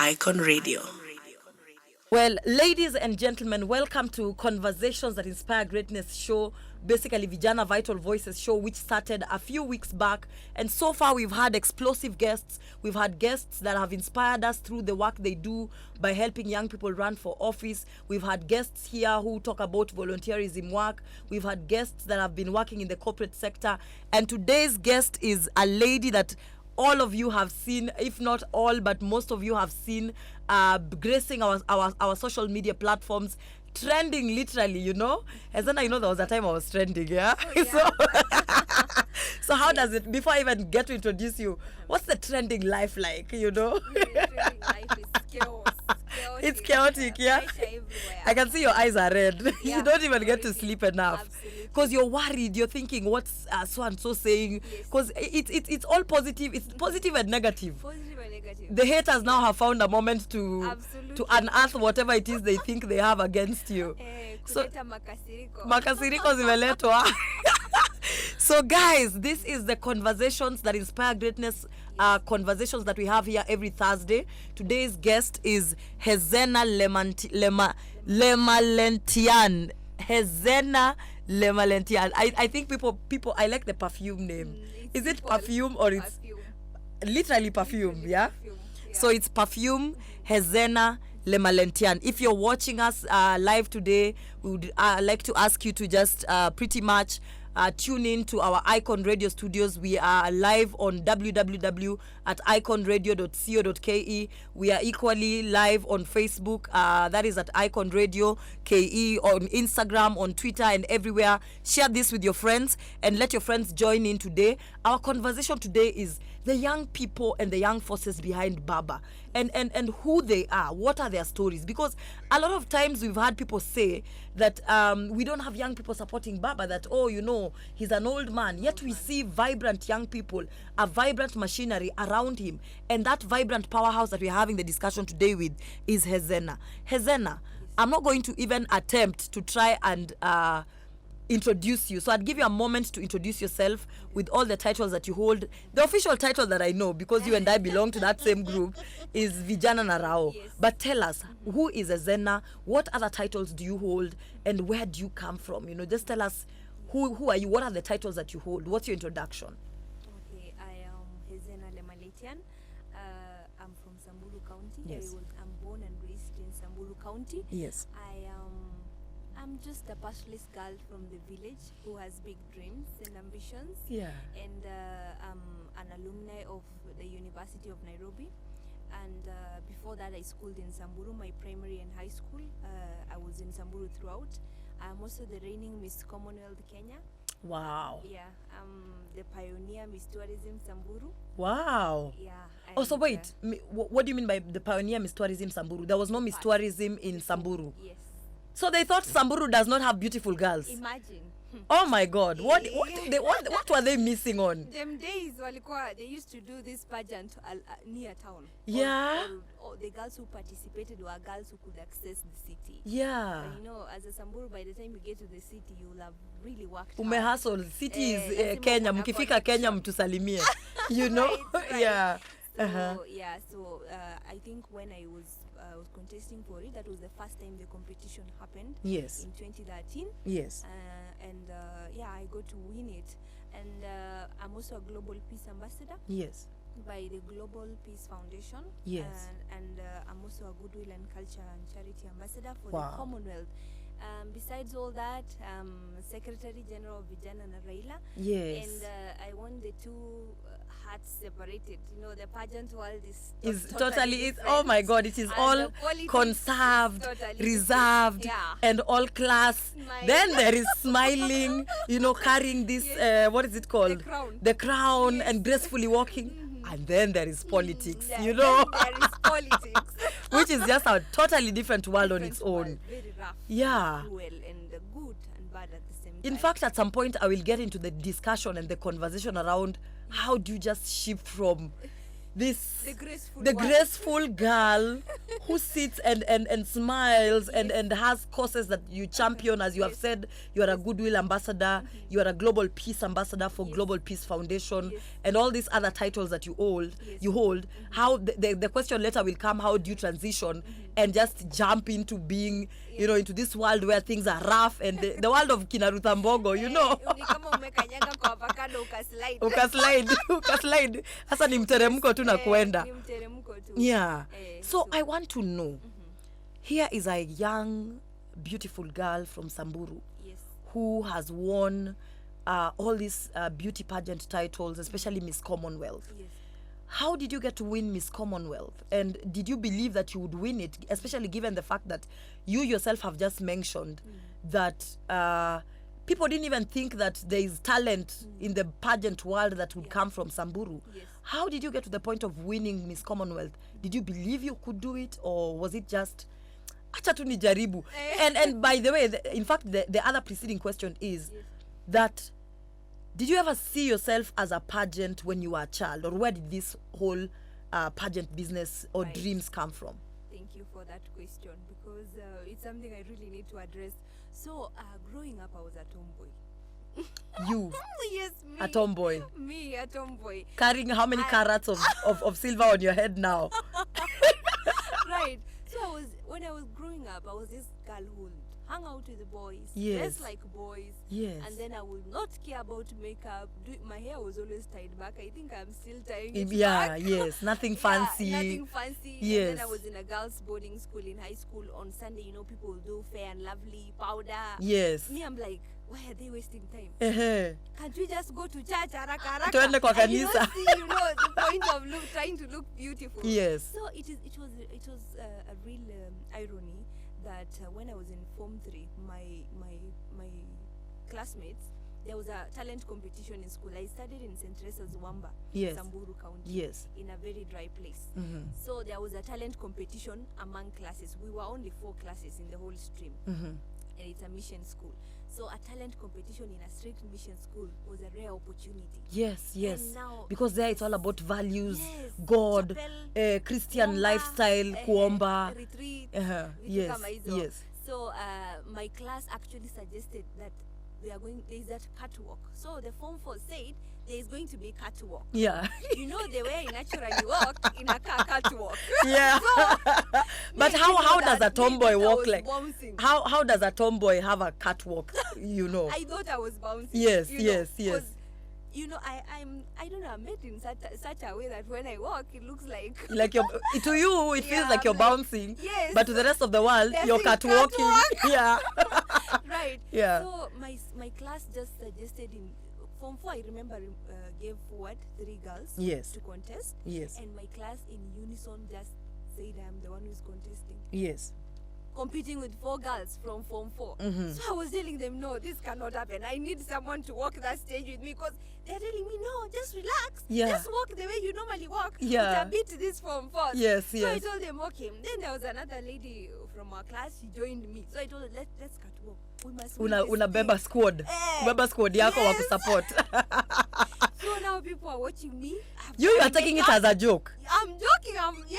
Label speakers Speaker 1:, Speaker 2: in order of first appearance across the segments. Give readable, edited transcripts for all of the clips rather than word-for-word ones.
Speaker 1: Icon Radio.
Speaker 2: Well, ladies and gentlemen, welcome to Conversations That Inspire Greatness show, basically Vijana Vital Voices show, which started a few weeks back. And so far, we've had explosive guests. We've had guests that have inspired us through the work they do by helping young people run for office. We've had guests here who talk about volunteerism work. We've had guests that have been working in the corporate sector. And today's guest is a lady that all of you have seen, if not all, but most of you have seen, gracing our social media platforms, trending literally, you know. Hezena, you know, there was a time I was trending, yeah? Oh, yeah. So how does it, before I even get to introduce you, what's the trending life like, you know?
Speaker 3: Trending life is chaos.
Speaker 2: It's chaotic, yeah? I can see your eyes are red.
Speaker 3: Yeah,
Speaker 2: you don't even get to sleep enough. Because
Speaker 3: Absolutely.
Speaker 2: you're worried, you're thinking, what's so and so saying? Because it's all positive, it's positive and negative.
Speaker 3: Positive and negative.
Speaker 2: The haters now have found a moment to
Speaker 3: Absolutely.
Speaker 2: unearth whatever it is they think they have against you. So
Speaker 3: Kuleta makasiriko.
Speaker 2: makasiriko zimeletwa. So guys, this is the Conversations That Inspire Greatness conversations that we have here every Thursday. Today's guest is Hezena Lemaletian. Hezena Lemaletian. I think people I like the perfume name. Is it
Speaker 3: simple.
Speaker 2: perfume or it's
Speaker 3: Perfume.
Speaker 2: literally perfume, yeah?
Speaker 3: Perfume.
Speaker 2: So it's perfume Hezena Lemaletian. If you're watching us live today, we would like to ask you to just pretty much tune in to our Icon Radio studios. We are live on www.iconradio.co.ke. We are equally live on Facebook. That is at Icon Radio KE, on Instagram, on Twitter, and everywhere. Share this with your friends and let your friends join in today. Our conversation today is the young people and the young forces behind Baba, and who they are, what are their stories. Because a lot of times we've had people say that we don't have young people supporting Baba, that, oh, you know, he's an old man, yet we see vibrant young people, a vibrant machinery around him. And that vibrant powerhouse that we're having the discussion today with is Hezena. Hezena, I'm not going to even attempt to try and introduce you. So I'd give you a moment to introduce yourself with all the titles that you hold. The official title that I know, because you and I belong to that same group, is Vijana Narao.
Speaker 3: Yes.
Speaker 2: But tell us, who is Hezena? What other titles do you hold? And where do you come from? You know, just tell us, who are you? What are the titles that you hold? What's your introduction?
Speaker 3: Okay, I am Hezena Lemaletian. I'm from Samburu County.
Speaker 2: Yes.
Speaker 3: I'm born and raised in Samburu County.
Speaker 2: Yes.
Speaker 3: I'm just a pastoralist girl from the village who has big dreams and ambitions.
Speaker 2: Yeah.
Speaker 3: And I'm an alumni of the University of Nairobi. And before that, I schooled in Samburu, my primary and high school. I was in Samburu throughout. I'm also the reigning Miss Commonwealth Kenya.
Speaker 2: Wow.
Speaker 3: Yeah, I'm the pioneer Miss Tourism Samburu.
Speaker 2: Wow.
Speaker 3: Yeah.
Speaker 2: Oh, so
Speaker 3: and,
Speaker 2: wait, what do you mean by the pioneer Miss Tourism Samburu? There was no Miss Tourism in Samburu.
Speaker 3: Yes.
Speaker 2: So they thought Samburu does not have beautiful girls.
Speaker 3: Imagine.
Speaker 2: Oh my God! What were they missing on?
Speaker 3: Them days, they used to do this pageant near town.
Speaker 2: Yeah.
Speaker 3: Or the girls who participated were girls who could access the city.
Speaker 2: Yeah.
Speaker 3: And, you know, as a Samburu, by the time you get to the city, you'll have really worked hard.
Speaker 2: Umehustle. City is
Speaker 3: lazima
Speaker 2: Kenya.
Speaker 3: kuna
Speaker 2: Mkifika Kenya mtusalimie. You know?
Speaker 3: Right.
Speaker 2: Yeah.
Speaker 3: So,
Speaker 2: Uh-huh.
Speaker 3: so I think when I was contesting for it, that was the first time the competition happened.
Speaker 2: Yes.
Speaker 3: In 2013.
Speaker 2: Yes.
Speaker 3: I got to win it. And I'm also a Global Peace Ambassador
Speaker 2: Yes.
Speaker 3: by the Global Peace Foundation.
Speaker 2: Yes.
Speaker 3: And I'm also a Goodwill and Culture and Charity Ambassador for
Speaker 2: Wow.
Speaker 3: the Commonwealth. Besides all that, Secretary General of Vijana and Raila.
Speaker 2: Yes.
Speaker 3: And I want the two hearts separated. You know, the pageant world is
Speaker 2: Totally
Speaker 3: different.
Speaker 2: oh my God, it is
Speaker 3: And
Speaker 2: all
Speaker 3: the politics
Speaker 2: conserved,
Speaker 3: is totally
Speaker 2: reserved,
Speaker 3: different.
Speaker 2: and all class.
Speaker 3: Smile.
Speaker 2: Then there is smiling, you know, carrying this what is it called?
Speaker 3: The crown.
Speaker 2: The crown,
Speaker 3: Yes.
Speaker 2: and gracefully walking. And then there is politics,
Speaker 3: Yeah,
Speaker 2: you know,
Speaker 3: then there is politics.
Speaker 2: which is just a totally different world on its
Speaker 3: Different
Speaker 2: own.
Speaker 3: world, very rough.
Speaker 2: Yeah.
Speaker 3: Cruel and good and bad at the same time.
Speaker 2: In fact, at some point, I will get into the discussion and the conversation around how do you just shift from this
Speaker 3: the graceful
Speaker 2: the
Speaker 3: one.
Speaker 2: graceful girl who sits and smiles and has causes that you champion, as you have said. You are a goodwill ambassador, you are a global peace ambassador for Global Peace Foundation, and all these other titles that you hold. How the question later will come, how do you transition and just jump into being, you know, into this world where things are rough, and the world of kina Ruth Ambogo, you know. Ukaslide. Hasa ni mteremko tu na kuenda. Yeah. So I want to know, here is a young, beautiful girl from Samburu who has won all these beauty pageant titles, especially Miss Commonwealth. How did you get to win Miss Commonwealth? And did you believe that you would win it, especially given the fact that you yourself have just mentioned that people didn't even think that there is talent in the pageant world that would come from Samburu? How did you get to the point of winning Miss Commonwealth? Did you believe you could do it, or was it just acha tu nijaribu? And by the way, in fact, the other preceding question is that, did you ever see yourself as a pageant when you were a child, or where did this whole pageant business or dreams come from?
Speaker 3: Thank you for that question, because it's something I really need to address. So, growing up, I was a tomboy.
Speaker 2: You?
Speaker 3: Yes, me.
Speaker 2: A tomboy?
Speaker 3: Me, a tomboy.
Speaker 2: Carrying how many carats of silver on your head now?
Speaker 3: Right. So, when I was growing up, I was this girl who hung out with the boys, dressed like boys, and then I would not care about makeup. My hair was always tied back. I think I'm still tying it back.
Speaker 2: Nothing fancy.
Speaker 3: Nothing fancy.
Speaker 2: Yes.
Speaker 3: And then I was in a girls' boarding school in high school. On Sunday, you know, people will do fair and lovely, powder.
Speaker 2: Yes.
Speaker 3: Me, I'm like, why are they wasting time?
Speaker 2: Can't
Speaker 3: we just go to church, haraka?
Speaker 2: Tuende kwa
Speaker 3: And you
Speaker 2: kanisa.
Speaker 3: don't see, you know, the point of trying to look beautiful.
Speaker 2: Yes.
Speaker 3: So it was a real irony that when I was in Form 3, my classmates, there was a talent competition in school. I studied in St. Teresa's Wamba, Samburu County, in a very dry place. So there was a talent competition among classes. We were only 4 classes in the whole stream, and it's a mission school. So a talent competition in a strict mission school was a rare opportunity.
Speaker 2: Yes.
Speaker 3: And now,
Speaker 2: because there it's all about values, God, chapel, Christian kuomba, lifestyle, kuomba,
Speaker 3: retreat.
Speaker 2: Yes.
Speaker 3: So my class actually suggested that there is that catwalk. So the Form 4 said there is going to be catwalk.
Speaker 2: Yeah.
Speaker 3: You know the way you naturally walk in a catwalk.
Speaker 2: Yeah.
Speaker 3: So,
Speaker 2: but how does a tomboy walk like?
Speaker 3: Bouncing.
Speaker 2: How does a tomboy have a catwalk? You know.
Speaker 3: I thought I was bouncing.
Speaker 2: Yes.
Speaker 3: You know, I don't know, I'm made in such a way that when I walk, it looks like
Speaker 2: you're, to you, it feels like you're bouncing.
Speaker 3: Yes.
Speaker 2: But to the rest of the world, you're catwalking. Yeah.
Speaker 3: Right.
Speaker 2: Yeah.
Speaker 3: So my class just suggested in Form 4, I remember, gave forward 3 girls to contest.
Speaker 2: Yes.
Speaker 3: And my class in unison just said I'm the one who's contesting.
Speaker 2: Yes.
Speaker 3: Competing with 4 girls from Form 4. So I was telling them, no, this cannot happen. I need someone to walk that stage with me, because they're telling me, no, just relax. Just walk the way you normally walk.
Speaker 2: Yeah.
Speaker 3: But beat this Form 4.
Speaker 2: Yes.
Speaker 3: So I told them, okay. Then there was another lady from our class. She joined me. So I told her, let's catwalk. We must
Speaker 2: beba squad. Beba squad yako wa kusupport.
Speaker 3: So now people are watching me.
Speaker 2: You are taking it as a joke.
Speaker 3: I'm joking. Joking.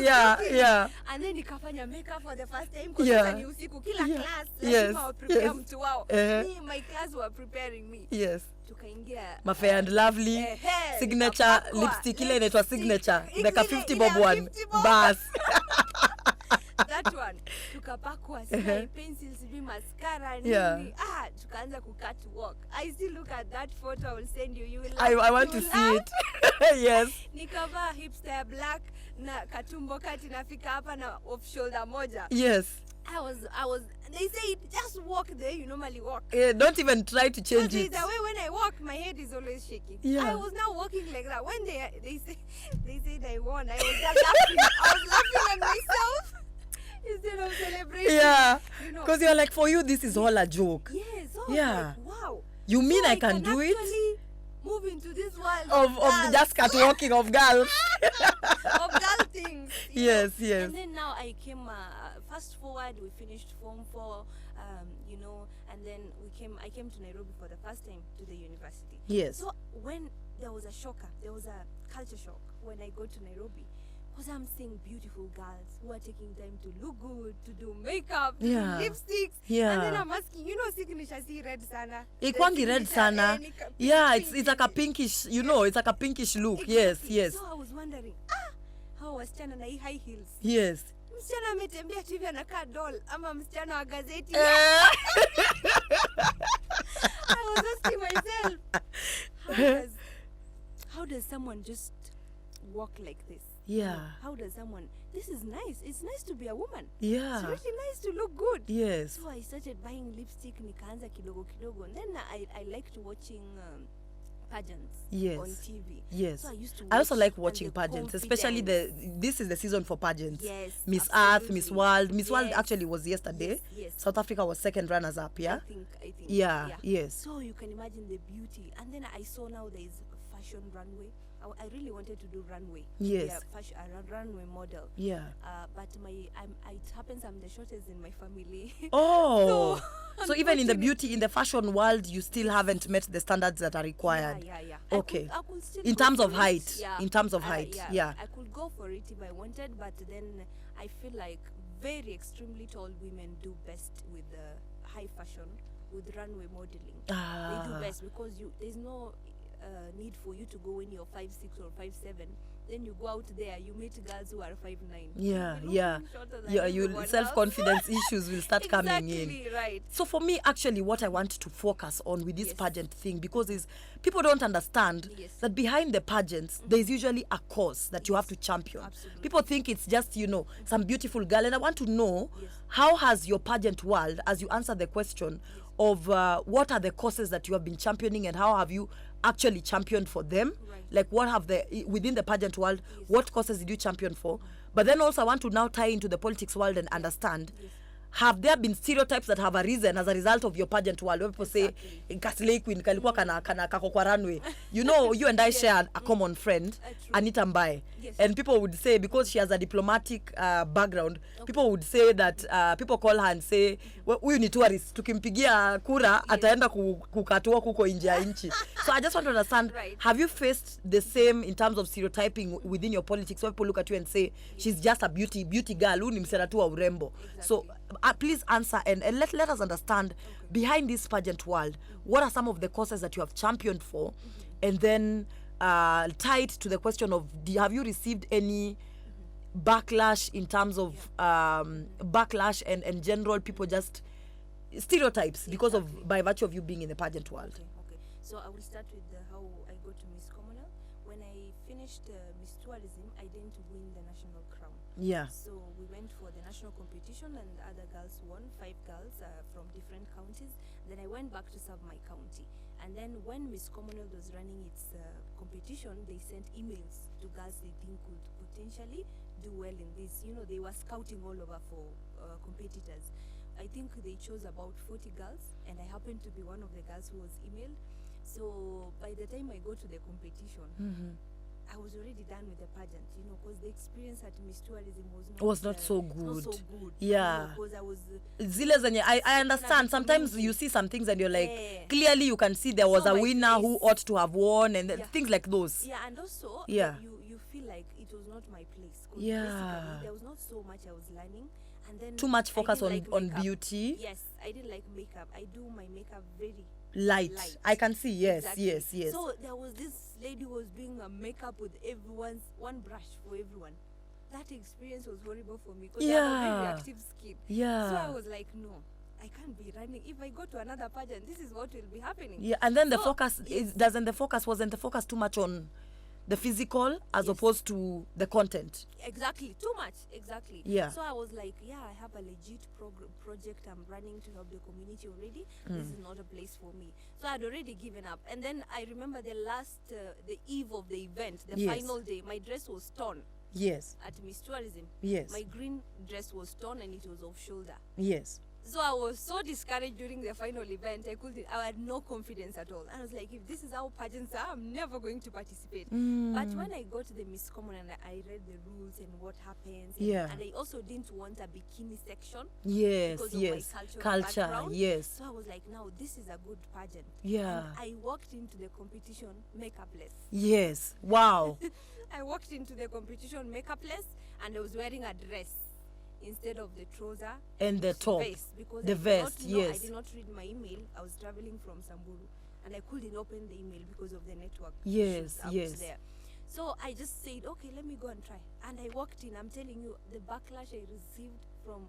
Speaker 2: Yeah.
Speaker 3: And then nikafanya makeup for the first time, because ni usiku kila class lazima wa prepare mtu wao. Me, my class were preparing me.
Speaker 2: Yes.
Speaker 3: Tukaingia
Speaker 2: Fair and Lovely, signature lipstick ile inaitwa signature, like a 50 bob one. Bas.
Speaker 3: That one. Tukapakwa pencils, mascara, tukaanza walk. I still look at that photo. I will send you. You will laugh.
Speaker 2: I want to see it. Yes.
Speaker 3: Nikavaa hipster black na katumbo kati nafika hapa na off shoulder moja.
Speaker 2: Yes.
Speaker 3: I was they say just walk the way you normally walk.
Speaker 2: Don't even try to change it.
Speaker 3: The way when I walk, my head is always shaking.
Speaker 2: Yeah.
Speaker 3: I was now walking like that. When they said I won, I was just laughing. I was laughing at myself instead of celebrating.
Speaker 2: Yeah.
Speaker 3: You know.
Speaker 2: Because you're like, for you, this is all a joke.
Speaker 3: Yes.
Speaker 2: Yeah.
Speaker 3: Like, wow.
Speaker 2: You mean
Speaker 3: so
Speaker 2: I can do it?
Speaker 3: Move into this world
Speaker 2: of just catwalking of girls.
Speaker 3: of girl things.
Speaker 2: Yes.
Speaker 3: And then now I came fast forward. We finished Form 4, and then I came to Nairobi for the first time to the university.
Speaker 2: Yes.
Speaker 3: So when there was a shocker, there was a culture shock when I got to Nairobi. Because I'm seeing beautiful girls who are taking time to look good, to do makeup, to
Speaker 2: Yeah.
Speaker 3: do lipsticks.
Speaker 2: Yeah.
Speaker 3: And then I'm asking, signature see red sana.
Speaker 2: Ikwangi red sana. Yeah, it's like a pinkish, it's like a pinkish look.
Speaker 3: Exactly.
Speaker 2: Yes.
Speaker 3: So I was wondering, how wasichana na hii high heels.
Speaker 2: Yes.
Speaker 3: Msichana ametembea tu hivi anakaa doll ama msichana wa gazeti. I was asking myself, how does someone just walk like this?
Speaker 2: Yeah.
Speaker 3: How does someone, this is nice. It's nice to be a woman.
Speaker 2: Yeah.
Speaker 3: It's really nice to look good.
Speaker 2: Yes.
Speaker 3: So I started buying lipstick, nikaanza kidogo kidogo. And then I liked watching pageants on TV.
Speaker 2: Yes.
Speaker 3: So I used to
Speaker 2: I also
Speaker 3: watch
Speaker 2: like
Speaker 3: and
Speaker 2: watching
Speaker 3: the
Speaker 2: pageants, especially this is the season for pageants.
Speaker 3: Yes,
Speaker 2: Miss
Speaker 3: absolutely.
Speaker 2: Earth, Miss World. Miss World
Speaker 3: Yes.
Speaker 2: actually was yesterday.
Speaker 3: Yes.
Speaker 2: South Africa was second runners up, yeah?
Speaker 3: I think.
Speaker 2: Yeah, yes.
Speaker 3: So you can imagine the beauty. And then I saw now there is a fashion runway. I really wanted to do runway.
Speaker 2: Yes.
Speaker 3: Yeah, a runway model.
Speaker 2: Yeah.
Speaker 3: But it happens I'm the shortest in my family.
Speaker 2: Oh. So even in the
Speaker 3: unfortunately-
Speaker 2: beauty, in the fashion world, you still haven't met the standards that are required.
Speaker 3: Yeah.
Speaker 2: Okay.
Speaker 3: I could still
Speaker 2: In
Speaker 3: go
Speaker 2: terms
Speaker 3: for
Speaker 2: of
Speaker 3: it.
Speaker 2: height.
Speaker 3: Yeah.
Speaker 2: In terms of height. Yeah.
Speaker 3: I could go for it if I wanted, but then I feel like very extremely tall women do best with high fashion, with runway modeling. They do best because there's no need for you to go when you're 5'6" or 5'7". Then you go out there, you meet girls who are 5'9".
Speaker 2: Yeah.
Speaker 3: You
Speaker 2: You self-confidence issues will start coming in.
Speaker 3: Exactly, right.
Speaker 2: So for me, actually, what I want to focus on with this
Speaker 3: Yes.
Speaker 2: pageant thing, because is people don't understand
Speaker 3: Yes.
Speaker 2: that behind the pageants, there is usually a cause that you have to champion.
Speaker 3: Absolutely.
Speaker 2: People think it's just, some beautiful girl. And I want to know,
Speaker 3: Yes.
Speaker 2: how has your pageant world, as you answer the question of what are the causes that you have been championing and how have you actually championed for them?
Speaker 3: Right.
Speaker 2: Like what have within the pageant world, what causes did you champion for? But then also I want to now tie into the politics world and understand, have there been stereotypes that have arisen as a result of your pageant world? Where people say, Kasley Queen, kalikuwa kana kako kwa runway. You and I share a common friend,
Speaker 3: True.
Speaker 2: Anita Mbaye.
Speaker 3: Yes.
Speaker 2: And people would say, because she has a diplomatic background, people would say that, people call her and say, huyu ni tourist, tukimpigia kura, ataenda kukatua kuko nje ya nchi. So I just want to understand,
Speaker 3: Right.
Speaker 2: have you faced the same in terms of stereotyping within your politics, where people look at you and say, she's just a beauty girl, huyu ni msichana tu wa urembo. So please answer and let us understand, behind this pageant world, what are some of the causes that you have championed for? And then tied to the question of, have you received any backlash in terms of backlash and general people just stereotypes because of, by virtue of you being in the pageant world?
Speaker 3: Okay. So I will start with how I got to Miss Commonwealth. When I finished Miss Tourism, I didn't win the national crown.
Speaker 2: Yeah.
Speaker 3: So we went for the national competition and other girls won, 5 girls from different counties. Then I went back to serve my county. And then when Miss Commonwealth was running its competition, they sent emails to girls they think could potentially do well in this. They were scouting all over for competitors. I think they chose about 40 girls, and I happened to be one of the girls who was emailed. So by the time I go to the competition, I was already done with the pageant, because the experience at Miss Tourism was not
Speaker 2: so good.
Speaker 3: Not so good.
Speaker 2: Yeah.
Speaker 3: Because I was
Speaker 2: Zile zenye, I understand. Sometimes you see some things and you're like, clearly you can see there was
Speaker 3: So
Speaker 2: a
Speaker 3: my
Speaker 2: winner who
Speaker 3: face-
Speaker 2: ought to have won, and
Speaker 3: Yeah.
Speaker 2: things like those.
Speaker 3: yeah, and also
Speaker 2: Yeah.
Speaker 3: you feel like it was not my place. 'Cause
Speaker 2: Yeah.
Speaker 3: basically there was not so much I was learning, and then
Speaker 2: Too much
Speaker 3: I
Speaker 2: focus
Speaker 3: didn't
Speaker 2: on,
Speaker 3: like
Speaker 2: on
Speaker 3: makeup.
Speaker 2: beauty.
Speaker 3: Yes, I didn't like makeup. I do my makeup very
Speaker 2: Light.
Speaker 3: light.
Speaker 2: I can see, yes,
Speaker 3: Exactly.
Speaker 2: yes.
Speaker 3: So there was this lady who was doing a makeup with one brush for everyone. That experience was horrible for me because I have a very
Speaker 2: Yeah.
Speaker 3: active skin.
Speaker 2: Yeah.
Speaker 3: So I was like, no, I can't be running. If I go to another pageant, this is what will be happening.
Speaker 2: Yeah, and then the
Speaker 3: So,
Speaker 2: focus
Speaker 3: yes.
Speaker 2: wasn't the focus too much on the physical as
Speaker 3: Yes.
Speaker 2: opposed to the content.
Speaker 3: Exactly, too much. Exactly.
Speaker 2: Yeah.
Speaker 3: So I was like, yeah, I have a legit project I'm running to help the community already. This is not a place for me. So I'd already given up. And then I remember the eve of the event, the
Speaker 2: Yes.
Speaker 3: final day, my dress was torn
Speaker 2: Yes.
Speaker 3: at Miss Tourism.
Speaker 2: Yes.
Speaker 3: My green dress was torn and it was off shoulder.
Speaker 2: Yes.
Speaker 3: So I was so discouraged during the final event. I had no confidence at all. And I was like, if this is how pageants are, I'm never going to participate. But when I got to the Miss Common and I read the rules and what happens, and I also didn't want a bikini section.
Speaker 2: Yes,
Speaker 3: because
Speaker 2: yes.
Speaker 3: of my
Speaker 2: Culture,
Speaker 3: background.
Speaker 2: yes.
Speaker 3: So I was like, now this is a good pageant.
Speaker 2: Yeah.
Speaker 3: And I walked into the competition makeupless.
Speaker 2: Yes. Wow.
Speaker 3: I walked into the competition makeupless and I was wearing a dress instead of the trouser
Speaker 2: And the top.
Speaker 3: vest, because
Speaker 2: The
Speaker 3: I did
Speaker 2: vest,
Speaker 3: not know,
Speaker 2: yes.
Speaker 3: I did not read my email. I was traveling from Samburu and I couldn't open the email because of the network
Speaker 2: Yes,
Speaker 3: issues. I
Speaker 2: yes.
Speaker 3: was there. So I just said, okay, let me go and try. And I walked in. I'm telling you, the backlash I received from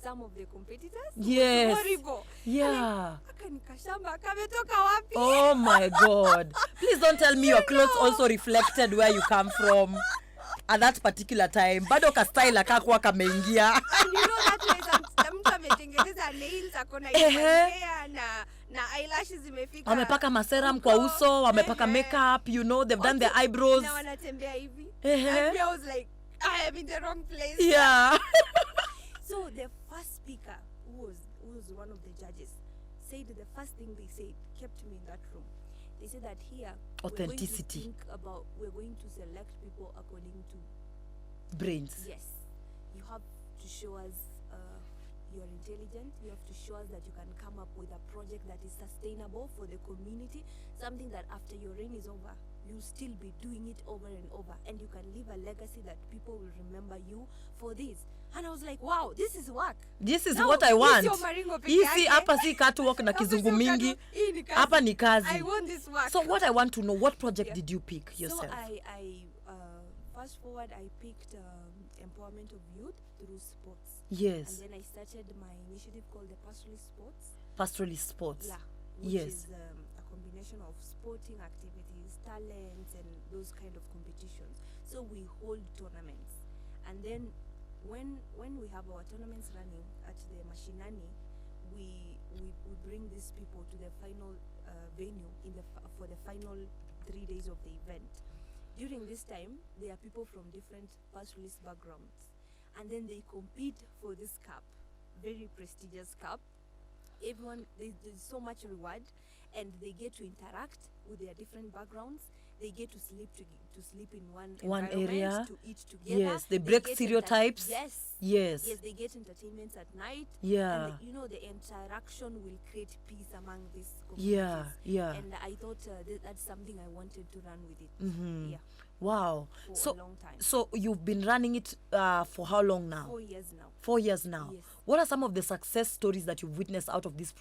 Speaker 3: some of the competitors
Speaker 2: Yes.
Speaker 3: was horrible.
Speaker 2: Yeah.
Speaker 3: Aka nikashamba kametoka wapi?
Speaker 2: Oh my God. Please don't tell me your clothes also reflected where you come from at that particular time. Bado ka style akakuwa kameingia.
Speaker 3: And you know that way mtu ametengeneza nails akona hair na eyelashes zimefika.
Speaker 2: Wamepaka maserum kwa uso, wamepaka makeup, you know, they've done their eyebrows.
Speaker 3: Na wanatembea hivi.
Speaker 2: Ehe.
Speaker 3: And I was like, I am in the wrong place.
Speaker 2: Yeah.
Speaker 3: So the first speaker, who was one of the judges, said the first thing they said, kept me in that room. They said that here,
Speaker 2: Authenticity.
Speaker 3: we're going to select people according to,
Speaker 2: Brains.
Speaker 3: yes, you have to show us you're intelligent. You have to show us that you can come up with a project that is sustainable for the community, something that after your reign is over, you'll still be doing it over and over, and you can leave a legacy that people will remember you for this. And I was like, wow, this is work.
Speaker 2: This is
Speaker 3: Now,
Speaker 2: what I want.
Speaker 3: sio maringo peke
Speaker 2: Hii si
Speaker 3: yake.
Speaker 2: hapa si catwalk na
Speaker 3: Hapa
Speaker 2: kizungu
Speaker 3: sio
Speaker 2: mingi.
Speaker 3: katu- hii ni kazi.
Speaker 2: Hapa ni kazi.
Speaker 3: I want this work.
Speaker 2: So what I want to know, what project
Speaker 3: Yeah.
Speaker 2: did you pick yourself?
Speaker 3: So I fast forward, I picked empowerment of youth through sports.
Speaker 2: Yes.
Speaker 3: And then I started my initiative called the Pastoralist Sports.
Speaker 2: Pastoralist sports.
Speaker 3: Yeah. Which
Speaker 2: Yes.
Speaker 3: is a combination of sporting activities, talents, and those kind of competitions. So we hold tournaments. And then when we have our tournaments running at the Mashinani, we bring these people to the final venue for the final 3 days of the event. During this time, there are people from different pastoralist backgrounds, and then they compete for this cup, very prestigious cup. Everyone, there's so much reward, and they get to interact with their different backgrounds. They get to sleep in one environment,
Speaker 2: area.
Speaker 3: to eat together.
Speaker 2: Yes, they break
Speaker 3: get
Speaker 2: stereotypes.
Speaker 3: Yes.
Speaker 2: Yes.
Speaker 3: Yes, they get entertainments at night.
Speaker 2: Yeah.
Speaker 3: And the interaction will create peace among these
Speaker 2: Yeah,
Speaker 3: communities.
Speaker 2: yeah.
Speaker 3: And I thought that's something I wanted to run with it.
Speaker 2: Mhm.
Speaker 3: Yeah,
Speaker 2: Wow.
Speaker 3: for
Speaker 2: So
Speaker 3: a long time.
Speaker 2: so you've been running it for how long now?
Speaker 3: 4 years now.
Speaker 2: 4 years now.
Speaker 3: Yes.
Speaker 2: What are some of the success stories that you've witnessed out of this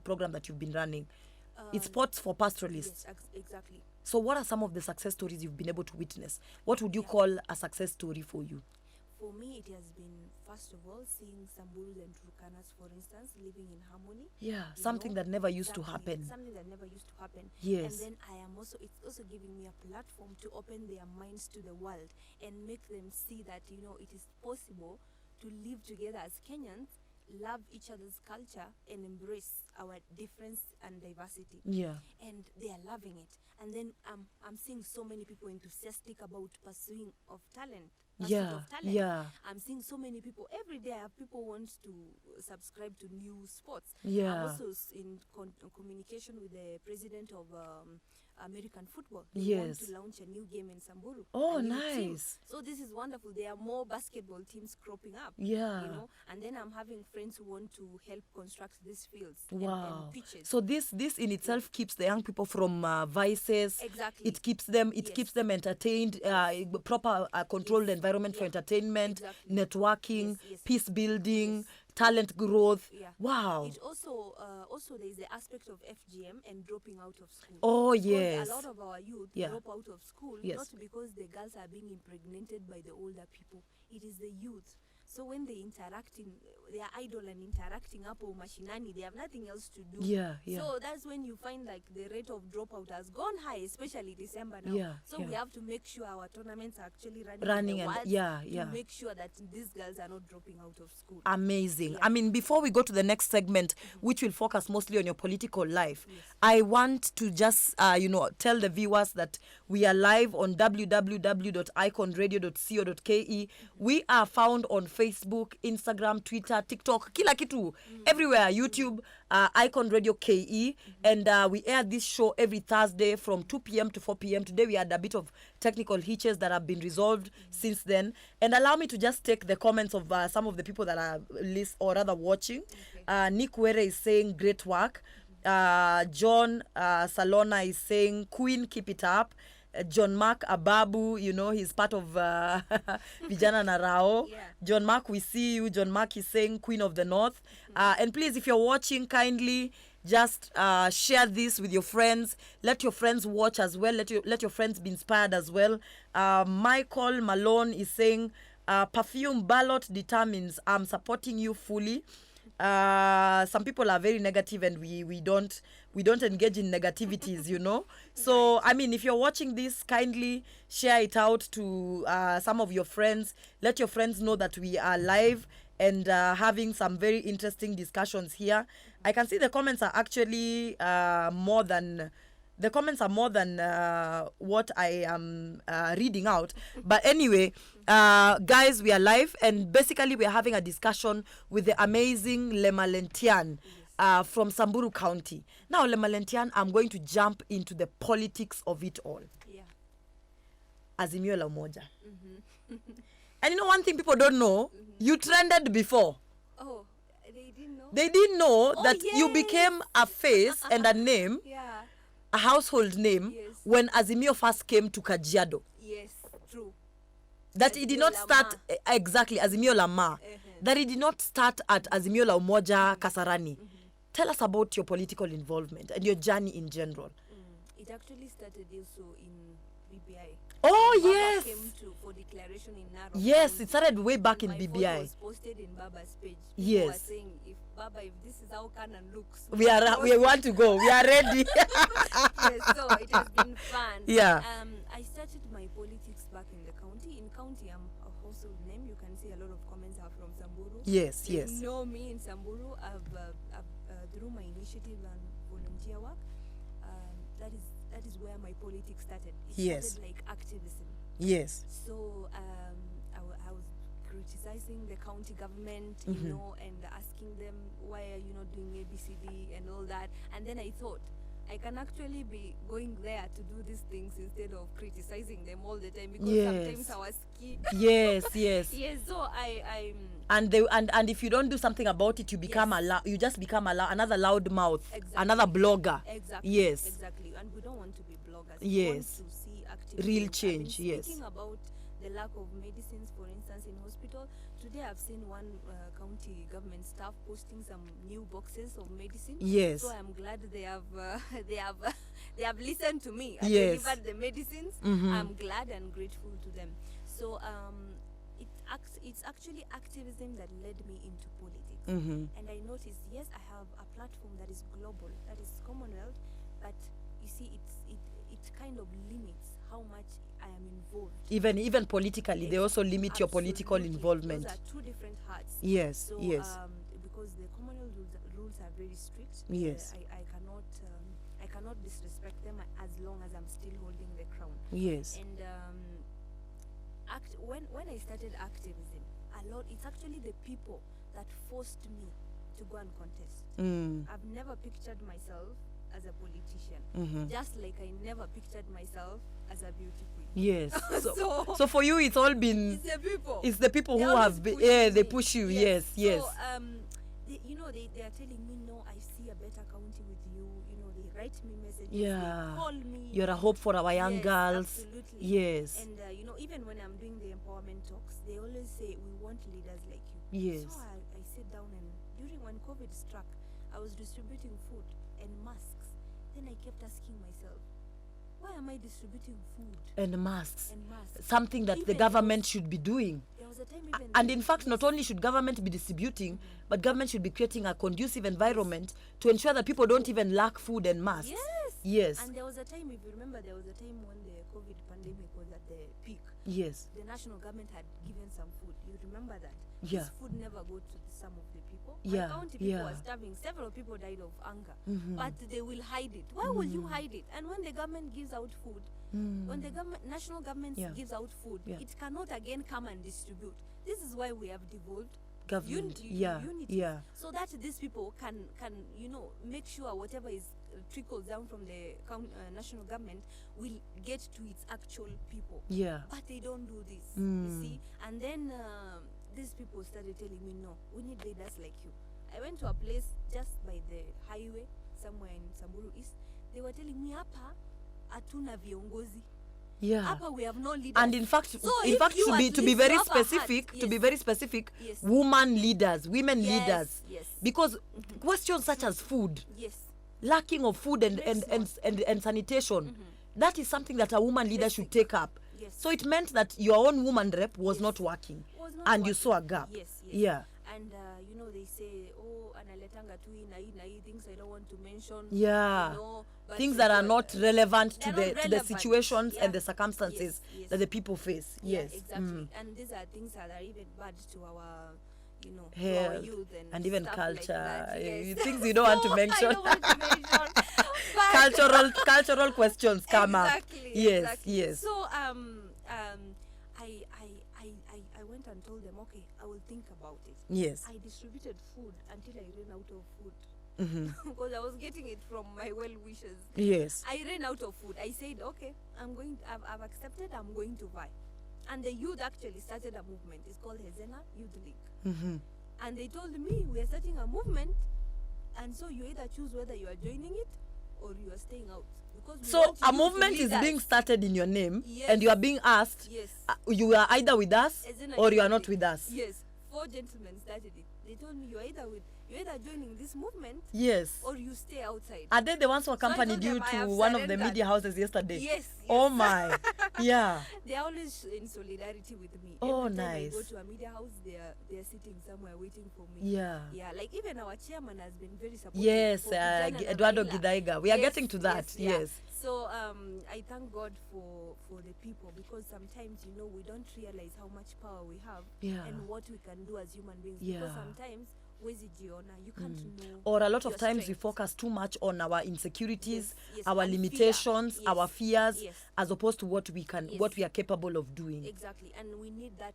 Speaker 2: program that you've been running? It's sports for pastoralists.
Speaker 3: Yes, exactly.
Speaker 2: So what are some of the success stories you've been able to witness? What would you call a success story for you?
Speaker 3: For me, it has been, first of all, seeing Samburus and Turkanas, for instance, living in harmony.
Speaker 2: Yeah,
Speaker 3: you
Speaker 2: something
Speaker 3: know,
Speaker 2: that never used to
Speaker 3: exactly,
Speaker 2: happen.
Speaker 3: Something that never used to happen.
Speaker 2: Yes.
Speaker 3: And then it's also giving me a platform to open their minds to the world and make them see that, it is possible to live together as Kenyans, love each other's culture, and embrace our difference and diversity.
Speaker 2: Yeah.
Speaker 3: And they are loving it. And then I'm seeing so many people enthusiastic about pursuit of talent.
Speaker 2: Yeah, yeah.
Speaker 3: I'm seeing so many people every day. People want to subscribe to new sports.
Speaker 2: Yeah.
Speaker 3: I'm also in communication with the president of American football. They want
Speaker 2: Yes.
Speaker 3: to launch a new game in Samburu.
Speaker 2: Oh,
Speaker 3: a new team.
Speaker 2: nice.
Speaker 3: So this is wonderful. There are more basketball teams cropping up.
Speaker 2: Yeah.
Speaker 3: And then I'm having friends who want to help construct these fields
Speaker 2: Wow.
Speaker 3: and pitches.
Speaker 2: So this in itself keeps the young people from vices.
Speaker 3: Exactly.
Speaker 2: It keeps them
Speaker 3: Yes.
Speaker 2: entertained, proper controlled
Speaker 3: Yes.
Speaker 2: environment for
Speaker 3: Yeah.
Speaker 2: entertainment,
Speaker 3: Exactly.
Speaker 2: networking,
Speaker 3: Yes, yes.
Speaker 2: peace building,
Speaker 3: Yes.
Speaker 2: talent growth.
Speaker 3: Yeah.
Speaker 2: Wow.
Speaker 3: It also there is the aspect of FGM and dropping out of school.
Speaker 2: Oh,
Speaker 3: Because
Speaker 2: yes.
Speaker 3: a lot of our youth
Speaker 2: Yeah.
Speaker 3: drop out of school
Speaker 2: Yes.
Speaker 3: not because the girls are being impregnated by the older people. It is the youth. So when they are idle and interacting up or mashinani, they have nothing else to do.
Speaker 2: Yeah, yeah.
Speaker 3: So that's when you find like the rate of dropout has gone high, especially December now.
Speaker 2: Yeah,
Speaker 3: So
Speaker 2: yeah.
Speaker 3: we have to make sure our tournaments are actually
Speaker 2: Running
Speaker 3: in the
Speaker 2: and-
Speaker 3: world
Speaker 2: yeah,
Speaker 3: to
Speaker 2: yeah.
Speaker 3: make sure that these girls are not dropping out of school.
Speaker 2: Amazing.
Speaker 3: Yeah.
Speaker 2: I mean, before we go to the next segment, which will focus mostly on your political life, I want to just, tell the viewers that we are live on www.iconradio.co.ke. We are found on Facebook Facebook, Instagram, Twitter, TikTok, kila kitu, everywhere, YouTube, Icon Radio KE, and we air this show every Thursday from 2 p.m. to 4 p.m. Today we had a bit of technical hitches that have been resolved since then. And allow me to just take the comments of some of the people that are or rather watching. Nick Were is saying great work. John Salona is saying Queen, keep it up. John Mark Ababu, you know, he's part of Vijana Narao.
Speaker 3: Yeah.
Speaker 2: John Mark, we see you. John Mark is saying Queen of the North. And please, if you're watching, kindly just share this with your friends. Let your friends watch as well. Let your friends be inspired as well. Michael Malone is saying, perfume ballot determines I'm supporting you fully. Some people are very negative, and we don't engage in negativities, you know. So I mean, if you're watching this, kindly share it out to some of your friends. Let your friends know that we are live and having some very interesting discussions here. I can see the comments are actually more than what I am reading out. But anyway, guys, we are live, and basically we are having a discussion with the amazing Lemaletian from Samburu County. Now, Lemaletian, I'm going to jump into the politics of it all.
Speaker 3: Yeah.
Speaker 2: Azimio la Umoja. And you know one thing people don't know? You trended before.
Speaker 3: Oh, they didn't know?
Speaker 2: They didn't know that you
Speaker 3: yes.
Speaker 2: became a face and a name,
Speaker 3: Yeah.
Speaker 2: a household name,
Speaker 3: Yes.
Speaker 2: when Azimio first came to Kajiado.
Speaker 3: Yes, true.
Speaker 2: That it did not
Speaker 3: Azimio
Speaker 2: start exactly Azimio la Ma. That it did not start at Azimio la Umoja Kasarani. Tell us about your political involvement and your journey in general.
Speaker 3: It actually started also in BBI.
Speaker 2: Oh,
Speaker 3: Baba
Speaker 2: yes.
Speaker 3: came for declaration in Narok.
Speaker 2: Yes, it started way back in
Speaker 3: My photo
Speaker 2: BBI.
Speaker 3: was posted in Baba's page.
Speaker 2: Yes.
Speaker 3: People were saying, if this is how Canaan looks.
Speaker 2: We want to go. We are ready.
Speaker 3: Yes, so it has been fun.
Speaker 2: Yeah.
Speaker 3: I started my politics back in the county. In county, I'm a household name. You can see a lot of comments are from Samburu.
Speaker 2: Yes,
Speaker 3: They
Speaker 2: yes.
Speaker 3: know me in Samburu. I've through my initiative and volunteer work. That is where my politics started. It
Speaker 2: Yes.
Speaker 3: started like activism.
Speaker 2: Yes.
Speaker 3: So I was criticizing the county government, you know, and asking them, why are you not doing ABCD and all that. And then I thought, I can actually be going there to do these things instead of criticizing them all the time, because
Speaker 2: Yes.
Speaker 3: sometimes I was scared.
Speaker 2: Yes, yes.
Speaker 3: Yes, so I
Speaker 2: And if you don't do something about it, you become you just become another loud mouth,
Speaker 3: Exactly.
Speaker 2: another blogger.
Speaker 3: Exactly.
Speaker 2: Yes.
Speaker 3: Exactly. And we don't want to be bloggers.
Speaker 2: Yes.
Speaker 3: We want to see active
Speaker 2: Real
Speaker 3: I've
Speaker 2: change,
Speaker 3: been
Speaker 2: yes.
Speaker 3: speaking about the lack of medicines, for instance, in hospital. Today I've seen one county government staff posting some new boxes of medicine.
Speaker 2: Yes.
Speaker 3: So I'm glad they have they have listened to me and
Speaker 2: Yes.
Speaker 3: delivered the medicines. I'm glad and grateful to them. So it's actually activism that led me into politics. And I noticed, yes, I have a platform that is global, that is Commonwealth, but you see, it kind of limits how much I am involved.
Speaker 2: Even politically, they also limit your political
Speaker 3: Absolutely.
Speaker 2: involvement.
Speaker 3: Those are two different hearts.
Speaker 2: Yes,
Speaker 3: So,
Speaker 2: yes.
Speaker 3: because the Commonwealth rules are very strict.
Speaker 2: Yes.
Speaker 3: I cannot disrespect them as long as I'm still holding the crown.
Speaker 2: Yes.
Speaker 3: And when I started activism, it's actually the people that forced me to go and contest. I've never pictured myself as a politician, just like I never pictured myself as a beauty queen.
Speaker 2: Yes.
Speaker 3: So-
Speaker 2: So for you, it's all been.
Speaker 3: It's the people.
Speaker 2: It's the people
Speaker 3: They
Speaker 2: who
Speaker 3: always
Speaker 2: have been.
Speaker 3: push
Speaker 2: Yeah, they
Speaker 3: me.
Speaker 2: push you. Yes, yes.
Speaker 3: So they are telling me, no, I see a better county with you. You know, they write me messages.
Speaker 2: Yeah.
Speaker 3: They call me.
Speaker 2: You're a hope for our young
Speaker 3: Yes,
Speaker 2: girls.
Speaker 3: Absolutely.
Speaker 2: Yes.
Speaker 3: And even when I'm doing the empowerment talks, they always say, we want leaders like you.
Speaker 2: Yes.
Speaker 3: So I sit down, and when COVID struck, I was distributing food and masks. Then I kept asking myself, why am I distributing food
Speaker 2: And masks.
Speaker 3: and masks?
Speaker 2: Something that the
Speaker 3: Even
Speaker 2: government should be doing.
Speaker 3: There was a time even
Speaker 2: And in fact, not only should government be distributing, but government should be creating a conducive environment to ensure that people don't even lack food and masks.
Speaker 3: Yes.
Speaker 2: Yes.
Speaker 3: And there was a time, if you remember, there was a time when the COVID pandemic was at the peak.
Speaker 2: Yes.
Speaker 3: The national government had given some food. You remember that?
Speaker 2: Yeah.
Speaker 3: this food never go to some of the people.
Speaker 2: Yeah,
Speaker 3: My county people
Speaker 2: yeah.
Speaker 3: are starving. Several people died of hunger,
Speaker 2: Mhm.
Speaker 3: but they will hide it. Why will you hide it? And when the government gives out food, when the national government
Speaker 2: Yeah.
Speaker 3: gives out food,
Speaker 2: Yeah.
Speaker 3: it cannot again come and distribute. This is why we have devolved
Speaker 2: Government. Yeah.
Speaker 3: unity,
Speaker 2: Yeah.
Speaker 3: so that these people can make sure whatever is trickles down from the national government will get to its actual people.
Speaker 2: Yeah.
Speaker 3: But they don't do this, you see. And then these people started telling me, no, we need leaders like you. I went to a place just by the highway somewhere in Samburu East. They were telling me, hapa hatuna viongozi,
Speaker 2: Yeah.
Speaker 3: hapa we have no leaders.
Speaker 2: And in fact,
Speaker 3: So if you at
Speaker 2: to be
Speaker 3: least
Speaker 2: very
Speaker 3: have a heart,
Speaker 2: specific, to be
Speaker 3: yes.
Speaker 2: very specific,
Speaker 3: Yes.
Speaker 2: women leaders, women
Speaker 3: Yes,
Speaker 2: leaders,
Speaker 3: yes.
Speaker 2: because questions such as food,
Speaker 3: Yes.
Speaker 2: lacking of food and sanitation, that is something that a woman leader should take up.
Speaker 3: Yes.
Speaker 2: So it meant that your own woman rep was not working,
Speaker 3: Was not
Speaker 2: and you
Speaker 3: working.
Speaker 2: saw a gap.
Speaker 3: Yes, yes.
Speaker 2: Yeah.
Speaker 3: And they say, oh, analetanga tu hii things I don't want to mention.
Speaker 2: Yeah.
Speaker 3: But
Speaker 2: Things that are not relevant to
Speaker 3: they're
Speaker 2: the
Speaker 3: not
Speaker 2: to the
Speaker 3: relevant.
Speaker 2: situations
Speaker 3: Yeah.
Speaker 2: and the circumstances
Speaker 3: Yes, yes.
Speaker 2: that the people face.
Speaker 3: Yeah,
Speaker 2: Yes.
Speaker 3: exactly. And these are things that are even bad to our to our
Speaker 2: Health
Speaker 3: youth
Speaker 2: and even
Speaker 3: stuff like
Speaker 2: culture.
Speaker 3: that. Yes.
Speaker 2: Things you don't want to
Speaker 3: I
Speaker 2: mention.
Speaker 3: don't want to mention. But
Speaker 2: Cultural questions come
Speaker 3: exactly,
Speaker 2: up. Yes,
Speaker 3: exactly.
Speaker 2: yes.
Speaker 3: So I went and told them, okay, I will think about it.
Speaker 2: Yes.
Speaker 3: I distributed food until I ran out of food.
Speaker 2: Mm-hmm.
Speaker 3: Because I was getting it from my well wishers.
Speaker 2: Yes.
Speaker 3: I ran out of food. I said, okay, I've accepted, I'm going to buy. And the youth actually started a movement. It's called Hezena Youth League.
Speaker 2: Mm-hmm.
Speaker 3: And they told me, we are starting a movement, and so you either choose whether you are joining it or you are staying out. Because we
Speaker 2: So
Speaker 3: want
Speaker 2: a
Speaker 3: you to
Speaker 2: movement
Speaker 3: lead
Speaker 2: is
Speaker 3: us.
Speaker 2: being started in your name,
Speaker 3: Yes.
Speaker 2: and you are being asked,
Speaker 3: Yes.
Speaker 2: you are either with us
Speaker 3: Hezena
Speaker 2: or you are
Speaker 3: Youth
Speaker 2: not
Speaker 3: League.
Speaker 2: with us.
Speaker 3: Yes. 4 gentlemen started it. They told me, you're either joining this movement
Speaker 2: Yes.
Speaker 3: or you stay outside.
Speaker 2: Are they the ones who accompanied
Speaker 3: told
Speaker 2: you
Speaker 3: them I
Speaker 2: to
Speaker 3: have
Speaker 2: one of the
Speaker 3: surrendered.
Speaker 2: media houses yesterday?
Speaker 3: Yes.
Speaker 2: Oh
Speaker 3: yes.
Speaker 2: my. Yeah.
Speaker 3: They are always in solidarity with me.
Speaker 2: Oh,
Speaker 3: Every time
Speaker 2: nice.
Speaker 3: I go to a media house, they are sitting somewhere waiting for me.
Speaker 2: Yeah.
Speaker 3: Yeah, like even our chairman has been very supportive.
Speaker 2: Yes,
Speaker 3: for Vijana and
Speaker 2: Eduardo
Speaker 3: Raila.
Speaker 2: Gidaiga. We are
Speaker 3: Yes,
Speaker 2: getting to that.
Speaker 3: yeah.
Speaker 2: Yes.
Speaker 3: So I thank God for the people, because sometimes we don't realize how much power we have
Speaker 2: Yeah.
Speaker 3: and what we can do as human beings.
Speaker 2: Yeah.
Speaker 3: Because sometimes huwezi jiona, you can't know.
Speaker 2: Or a lot of
Speaker 3: your
Speaker 2: times we
Speaker 3: strength.
Speaker 2: focus too much on our insecurities,
Speaker 3: Yes, yes,
Speaker 2: our
Speaker 3: and fear.
Speaker 2: limitations,
Speaker 3: Yes,
Speaker 2: our fears,
Speaker 3: yes.
Speaker 2: as opposed to what we
Speaker 3: Yes.
Speaker 2: are capable of doing.
Speaker 3: Exactly, and we need that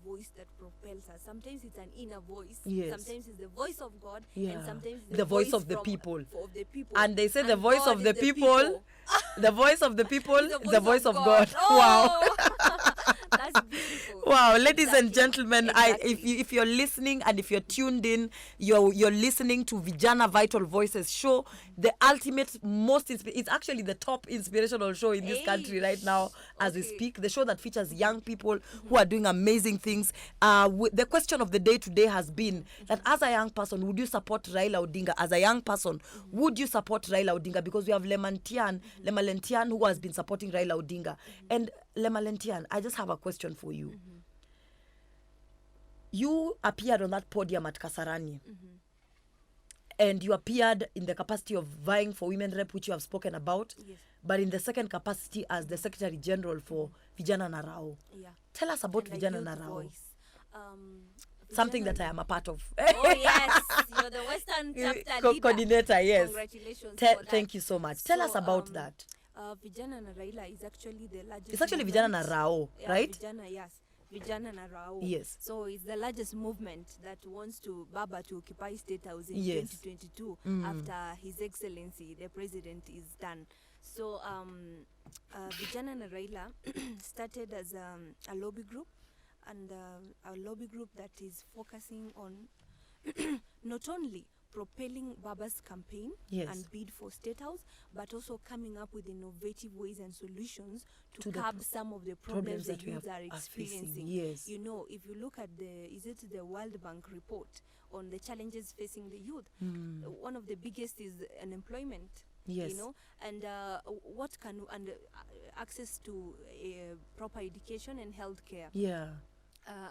Speaker 3: voice that propels us. Sometimes it's an inner voice.
Speaker 2: Yes.
Speaker 3: Sometimes it's the voice of God.
Speaker 2: Yeah.
Speaker 3: And sometimes
Speaker 2: The voice of the
Speaker 3: from-
Speaker 2: people.
Speaker 3: of the people.
Speaker 2: And they say the
Speaker 3: And
Speaker 2: voice
Speaker 3: God
Speaker 2: of the
Speaker 3: is
Speaker 2: people, the voice of the people
Speaker 3: Is
Speaker 2: is the voice of God.
Speaker 3: Oh!
Speaker 2: Wow.
Speaker 3: That's beautiful.
Speaker 2: Wow, ladies and
Speaker 3: Exactly.
Speaker 2: gentlemen,
Speaker 3: Exactly.
Speaker 2: if you're listening and if you're tuned in, you're listening to Vijana Vital Voices show, the ultimate it's actually the top inspirational show in this country right now as we
Speaker 3: Okay.
Speaker 2: speak. The show that features young people who are doing amazing things. The question of the day today has been that as a young person, would you support Raila Odinga? As a young person, would you support Raila Odinga? Because we have Lemaletian who has been supporting Raila Odinga. And Lemaletian, I just have a question for you. You appeared on that podium at Kasarani. And you appeared in the capacity of vying for women rep, which you have spoken about,
Speaker 3: Yes.
Speaker 2: but in the second capacity as the Secretary General for Vijana Narao.
Speaker 3: Yeah.
Speaker 2: Tell us about
Speaker 3: And a
Speaker 2: Vijana
Speaker 3: youth
Speaker 2: Narao.
Speaker 3: voice.
Speaker 2: Something
Speaker 3: Vijana-
Speaker 2: that I am a part of.
Speaker 3: Oh yes, you're the Western chapter leader.
Speaker 2: Coordinator, yes.
Speaker 3: Congratulations. for that.
Speaker 2: Thank you so much. Tell us
Speaker 3: So,
Speaker 2: about that.
Speaker 3: Vijana na Raila is actually the largest.
Speaker 2: It's actually
Speaker 3: movement.
Speaker 2: Vijana Narao,
Speaker 3: Yeah,
Speaker 2: right?
Speaker 3: Vijana, yes. Vijana na Rao.
Speaker 2: Yes.
Speaker 3: So it's the largest movement that wants Baba to occupy State House in
Speaker 2: Yes.
Speaker 3: 2022 after His Excellency, the President, is done. So Vijana na Raila started as a lobby group, and a lobby group that is focusing on not only propelling Baba's campaign
Speaker 2: Yes.
Speaker 3: and bid for State House, but also coming up with innovative ways and solutions to
Speaker 2: To the
Speaker 3: curb some of the problems
Speaker 2: that
Speaker 3: the
Speaker 2: we
Speaker 3: youth
Speaker 2: are
Speaker 3: are
Speaker 2: facing.
Speaker 3: experiencing.
Speaker 2: Yes.
Speaker 3: If you look at the World Bank report on the challenges facing the youth, one of the biggest is unemployment.
Speaker 2: Yes.
Speaker 3: And access to proper education and healthcare.
Speaker 2: Yeah.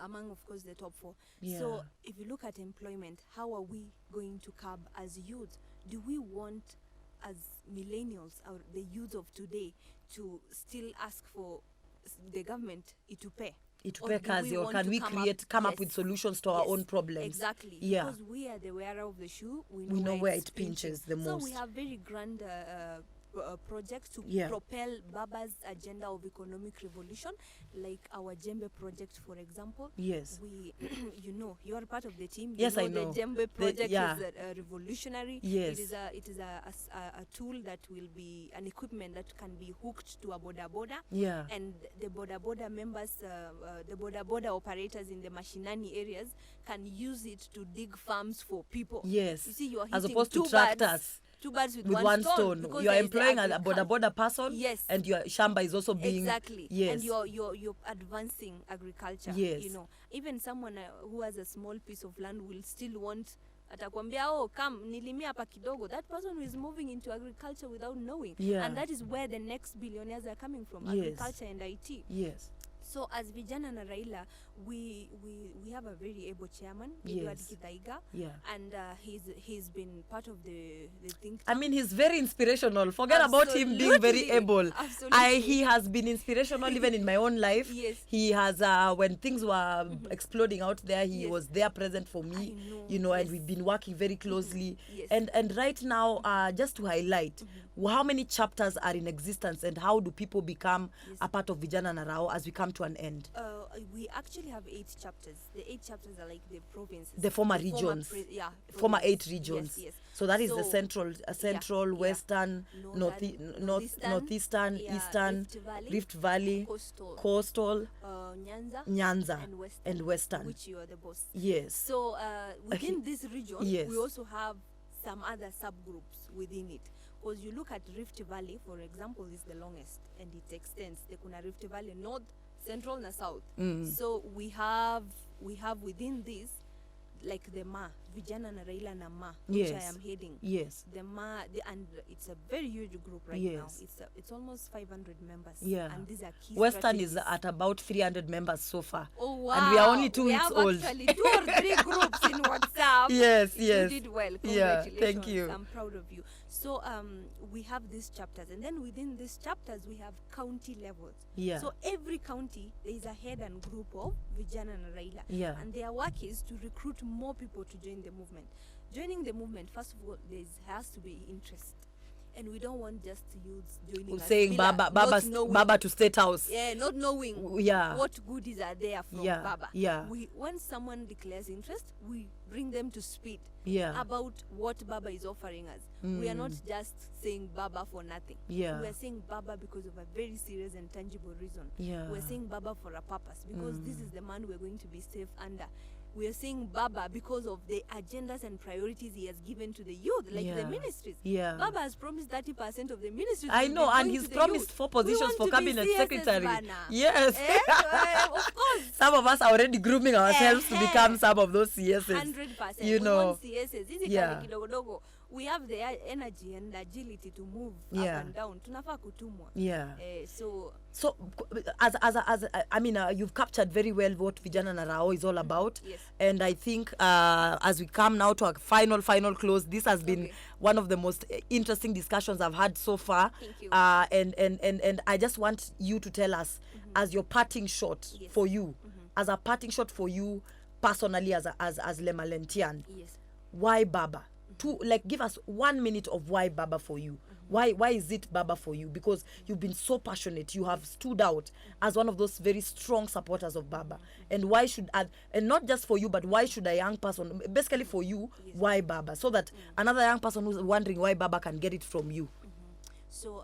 Speaker 3: Among, of course, the top 4.
Speaker 2: Yeah.
Speaker 3: So if you look at employment, how are we going to curb as youth? Do we want, as millennials, or the youth of today, to still ask for the government to pay?
Speaker 2: itupe
Speaker 3: do
Speaker 2: kazi,
Speaker 3: we
Speaker 2: or
Speaker 3: want
Speaker 2: can
Speaker 3: to
Speaker 2: we come up
Speaker 3: yes,
Speaker 2: with solutions to our
Speaker 3: yes,
Speaker 2: own problems?
Speaker 3: Exactly.
Speaker 2: Yeah.
Speaker 3: Because we are the wearer of the shoe, we
Speaker 2: We know
Speaker 3: know
Speaker 2: where
Speaker 3: it's
Speaker 2: it pinches
Speaker 3: pinching.
Speaker 2: the
Speaker 3: So
Speaker 2: most.
Speaker 3: we have very grand projects to
Speaker 2: Yeah.
Speaker 3: propel Baba's agenda of economic revolution, like our Jembe project, for example.
Speaker 2: Yes.
Speaker 3: We, you are part of the team.
Speaker 2: Yes, I
Speaker 3: The
Speaker 2: know.
Speaker 3: Jembe project
Speaker 2: yeah.
Speaker 3: is revolutionary.
Speaker 2: Yes.
Speaker 3: It is a tool that will be an equipment that can be hooked to a boda,
Speaker 2: Yeah.
Speaker 3: and the boda members, the boda operators in the mashinani areas can use it to dig farms for people.
Speaker 2: Yes.
Speaker 3: You see, you are hitting
Speaker 2: As opposed to
Speaker 3: two
Speaker 2: tractors.
Speaker 3: birds. Two birds with,
Speaker 2: With one stone.
Speaker 3: because
Speaker 2: You are
Speaker 3: there is the
Speaker 2: employing a
Speaker 3: agriculture.
Speaker 2: boda person.
Speaker 3: Yes.
Speaker 2: And your shamba is also being.
Speaker 3: Exactly.
Speaker 2: Yes.
Speaker 3: And you're advancing agriculture.
Speaker 2: Yes.
Speaker 3: Even someone who has a small piece of land will still want, atakwambia, oh, come nilimia hapa kidogo. That person who is moving into agriculture without knowing.
Speaker 2: Yeah.
Speaker 3: And that is where the next billionaires are coming from.
Speaker 2: Yes.
Speaker 3: Agriculture and IT.
Speaker 2: Yes.
Speaker 3: So as Vijana na Raila, we have a very able chairman,
Speaker 2: Yes.
Speaker 3: Edward Kithaiga,
Speaker 2: Yeah.
Speaker 3: and he's been part of the think
Speaker 2: I
Speaker 3: tank.
Speaker 2: mean, he's very inspirational. Forget about him being very
Speaker 3: Absolutely.
Speaker 2: able.
Speaker 3: Absolutely.
Speaker 2: He has been inspirational even in my own life.
Speaker 3: Yes.
Speaker 2: He has, when things were exploding out there, he
Speaker 3: Yes.
Speaker 2: was there present for me.
Speaker 3: I know.
Speaker 2: And
Speaker 3: Yes.
Speaker 2: we've been working very closely.
Speaker 3: Yes.
Speaker 2: And right now, just to highlight, how many chapters are in existence and how do people become
Speaker 3: Yes.
Speaker 2: a part of Vijana Narao as we come to an end?
Speaker 3: We actually have 8 chapters. The 8 chapters are like the provinces.
Speaker 2: The former regions. Former 8 regions.
Speaker 3: Yes.
Speaker 2: So that is the
Speaker 3: So,
Speaker 2: central,
Speaker 3: yeah.
Speaker 2: western, northeastern,
Speaker 3: yeah,
Speaker 2: eastern, Rift Valley, coastal,
Speaker 3: Nyanza,
Speaker 2: Nyanza,
Speaker 3: and
Speaker 2: and western.
Speaker 3: which you are the boss.
Speaker 2: Yes.
Speaker 3: So within this region,
Speaker 2: Yes.
Speaker 3: we also have some other subgroups within it. Because you look at Rift Valley, for example, is the longest and it extends. The Kuna Rift Valley, north, central, and south. So we have within this, like the Ma, Vijana na Raila na Ma, which I
Speaker 2: Yes.
Speaker 3: am heading.
Speaker 2: Yes.
Speaker 3: The Ma, and it's a very huge group right now.
Speaker 2: Yes.
Speaker 3: It's almost 500 members.
Speaker 2: Yeah.
Speaker 3: And these are key
Speaker 2: Western is
Speaker 3: strategies.
Speaker 2: at about 300 members so far.
Speaker 3: Oh wow!
Speaker 2: And we are only 2
Speaker 3: we
Speaker 2: weeks
Speaker 3: have
Speaker 2: old.
Speaker 3: Actually, 2 or 3 groups in WhatsApp.
Speaker 2: Yes, yes.
Speaker 3: You did well.
Speaker 2: Yeah,
Speaker 3: Congratulations.
Speaker 2: thank you.
Speaker 3: I'm proud of you. So we have these chapters, and then within these chapters we have county levels.
Speaker 2: Yeah.
Speaker 3: So every county there is a head and group of Vijana and Raila.
Speaker 2: Yeah.
Speaker 3: And their work is to recruit more people to join the movement. Joining the movement, first of all, there has to be interest. And we don't want just youths joining us.
Speaker 2: Saying Baba to State House.
Speaker 3: Yeah, not knowing
Speaker 2: Yeah.
Speaker 3: what goodies are there from
Speaker 2: Yeah,
Speaker 3: Baba.
Speaker 2: yeah.
Speaker 3: When someone declares interest, we bring them to speed
Speaker 2: Yeah.
Speaker 3: about what Baba is offering us. We are not just saying Baba for nothing.
Speaker 2: Yeah.
Speaker 3: We are saying Baba because of a very serious and tangible reason.
Speaker 2: Yeah.
Speaker 3: We are saying Baba for a purpose because this is the man we're going to be safe under. We are saying Baba because of the agendas and priorities he has given to the youth, like the
Speaker 2: Yeah.
Speaker 3: ministries.
Speaker 2: Yeah.
Speaker 3: Baba has promised 30% of the ministries.
Speaker 2: I
Speaker 3: will be
Speaker 2: know, and
Speaker 3: going
Speaker 2: he's
Speaker 3: to the
Speaker 2: promised
Speaker 3: youth.
Speaker 2: 4
Speaker 3: We
Speaker 2: positions
Speaker 3: want
Speaker 2: for
Speaker 3: to be
Speaker 2: cabinet
Speaker 3: CSS
Speaker 2: secretary.
Speaker 3: banner.
Speaker 2: Yes.
Speaker 3: Of course.
Speaker 2: Some of us are already grooming ourselves to become some of those CSs.
Speaker 3: 100%.
Speaker 2: You
Speaker 3: We
Speaker 2: know.
Speaker 3: want CSs. Hizi
Speaker 2: Yeah.
Speaker 3: kazi kidogo. We have the energy and agility to move
Speaker 2: Yeah.
Speaker 3: up and down. Tunafaa kutumwa.
Speaker 2: Yeah.
Speaker 3: So
Speaker 2: So, I mean, you've captured very well what Vijana Narao is all about.
Speaker 3: Yes.
Speaker 2: And I think as we come now to a final close, this has been
Speaker 3: Okay.
Speaker 2: one of the most interesting discussions I've had so far.
Speaker 3: Thank you.
Speaker 2: And I just want you to tell us, as your parting shot
Speaker 3: Yes.
Speaker 2: for you, as a parting shot for you personally as Lemaletian,
Speaker 3: yes.
Speaker 2: why Baba? Give us 1 minute of why Baba for you. Why is it Baba for you? Because you've been so passionate. You have stood out as one of those very strong supporters of Baba. And why should and not just for you, but why should a young person, basically for you, why Baba? So that another young person who's wondering why Baba can get it from you.
Speaker 3: So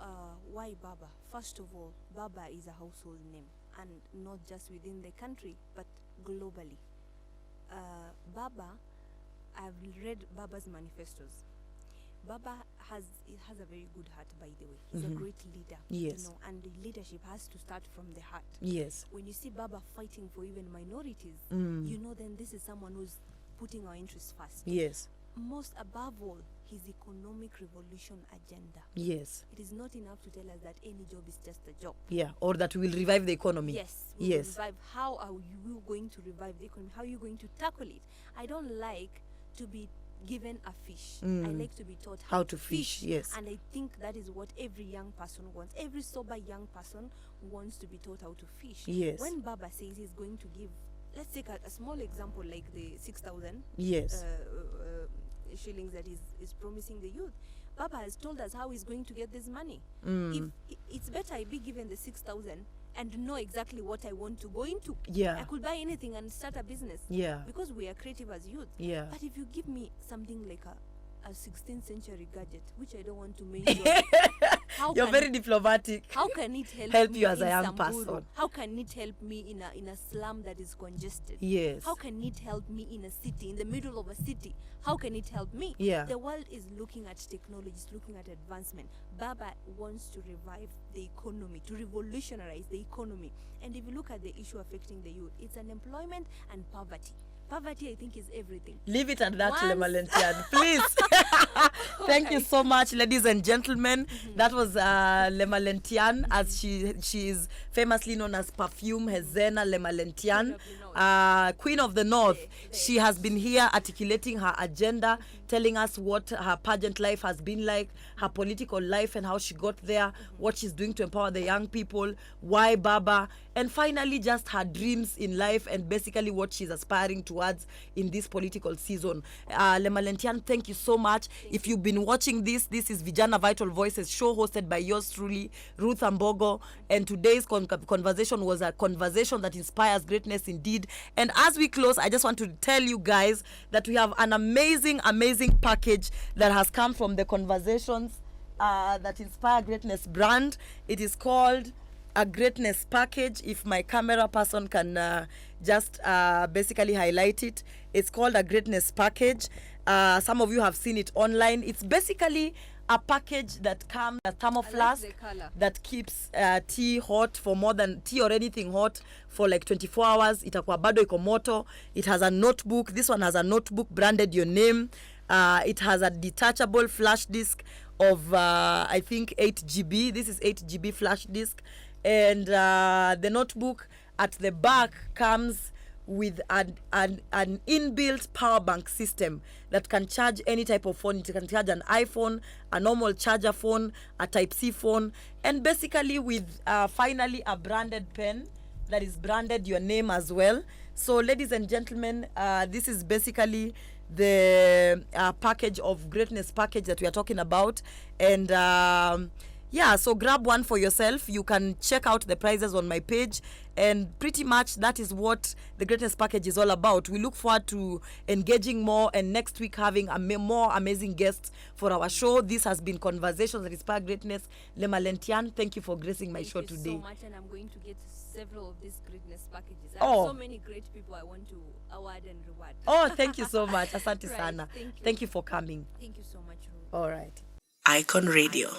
Speaker 3: why Baba? First of all, Baba is a household name, and not just within the country, but globally. Baba, I've read Baba's manifestos. Baba has a very good heart, by the way. He's a great leader.
Speaker 2: Yes.
Speaker 3: And the leadership has to start from the heart.
Speaker 2: Yes.
Speaker 3: When you see Baba fighting for even minorities, you know then this is someone who's putting our interests first.
Speaker 2: Yes.
Speaker 3: Most above all, his economic revolution agenda.
Speaker 2: Yes.
Speaker 3: It is not enough to tell us that any job is just a job.
Speaker 2: Yeah. Or that we will revive the economy.
Speaker 3: Yes.
Speaker 2: Yes.
Speaker 3: Revive. How are you going to revive the economy? How are you going to tackle it? I don't like to be given a fish. I like to be taught
Speaker 2: How to fish, yes.
Speaker 3: And I think that is what every young person wants. Every sober young person wants to be taught how to fish.
Speaker 2: Yes.
Speaker 3: When Baba says he's going to give, let's take a small example like the 6,000
Speaker 2: Yes.
Speaker 3: shillings that is promising the youth. Baba has told us how he's going to get this money. If it's better I be given the 6,000 and know exactly what I want to go into.
Speaker 2: Yeah.
Speaker 3: I could buy anything and start a business.
Speaker 2: Yeah.
Speaker 3: Because we are creative as youth.
Speaker 2: Yeah.
Speaker 3: But if you give me something like a 16th century gadget, which I don't want to mention,
Speaker 2: You're very diplomatic.
Speaker 3: How can it
Speaker 2: Help
Speaker 3: me
Speaker 2: you as
Speaker 3: in
Speaker 2: a young
Speaker 3: Samburu?
Speaker 2: person?
Speaker 3: How can it help me in a slum that is congested?
Speaker 2: Yes.
Speaker 3: How can it help me in a city, in the middle of a city? How can it help me?
Speaker 2: Yeah.
Speaker 3: The world is looking at technology, is looking at advancement. Baba wants to revive the economy, to revolutionize the economy. And if you look at the issue affecting the youth, it's unemployment and poverty. Poverty, I think, is everything.
Speaker 2: Leave it at that, Lemaletian, please. Thank you so much, ladies and gentlemen. That was Lemaletian, as she is famously known as Perfume Hezena Lemaletian, Queen of the North. She has been here articulating her agenda, telling us what her pageant life has been like, her political life and how she got there, what she's doing to empower the young people, why Baba, and finally just her dreams in life and basically what she's aspiring towards in this political season. Lemaletian, thank you so much. If you've been watching this is Vijana Vital Voices show hosted by yours truly, Ruth Ambogo, and today's conversation was a conversation that inspires greatness indeed. And as we close, I just want to tell you guys that we have an amazing package that has come from the Conversations that Inspire Greatness brand. It is called a greatness package. If my camera person can just basically highlight it, it's called a greatness package. Some of you have seen it online. It's basically a package that comes a thermo flask that keeps tea hot for more than tea or anything hot for like 24 hours. Itakuwa bado iko moto. It has a notebook. This one has a notebook branded your name. It has a detachable flash disk of I think 8 GB. This is 8 GB flash disk. And the notebook at the back comes with an inbuilt power bank system that can charge any type of phone. It can charge an iPhone, a normal charger phone, a Type-C phone, and basically with finally a branded pen that is branded your name as well. So ladies and gentlemen, this is basically the package of greatness package that we are talking about. And yeah, so grab one for yourself. You can check out the prices on my page, and pretty much that is what the greatness package is all about. We look forward to engaging more, and next week having more amazing guests for our show. This has been Conversations that Inspire Greatness. Lemaletian, thank you for gracing my show today.
Speaker 3: Thank you so much, and I'm going to get several of these greatness packages. I have so many great people I want to award and reward.
Speaker 2: Oh, thank you so much. Asante
Speaker 3: Right,
Speaker 2: sana.
Speaker 3: thank you.
Speaker 2: Thank you for coming.
Speaker 3: Thank you so much, Ruth.
Speaker 2: All right.
Speaker 1: Icon Radio.